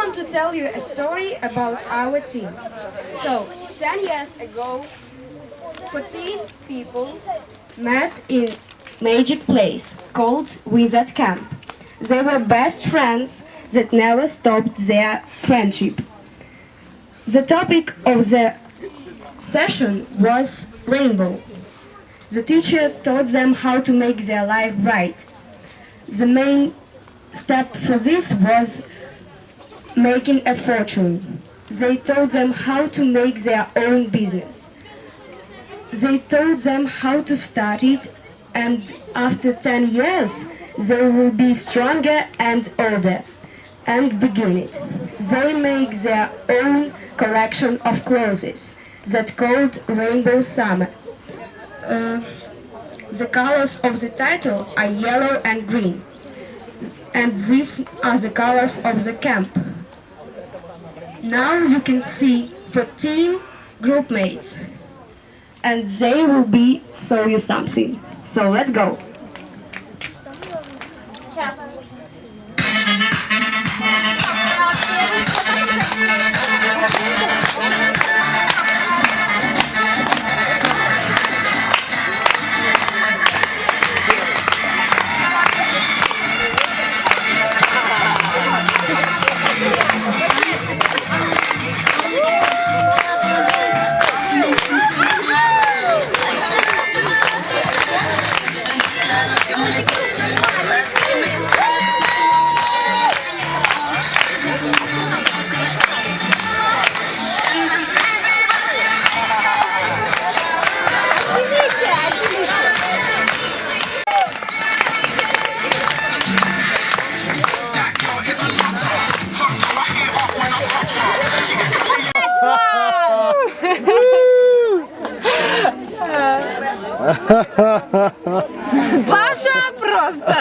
want to tell you a story about our team. So, 10 years ago, 14 people met in magic place called Wizard Camp. They were best friends that never stopped their friendship. The topic of the session was rainbow. The teacher taught them how to make their life bright. The main step for this was making a fortune. They taught them how to make their own business. They taught them how to start it, and after 10 years they will be stronger and older and begin it. They make their own collection of clothes that called Rainbow Summer. The colors of the title are yellow and green, and these are the colors of the camp. Now you can see 14 group mates, and they will be show you something. So let's go. Паша просто!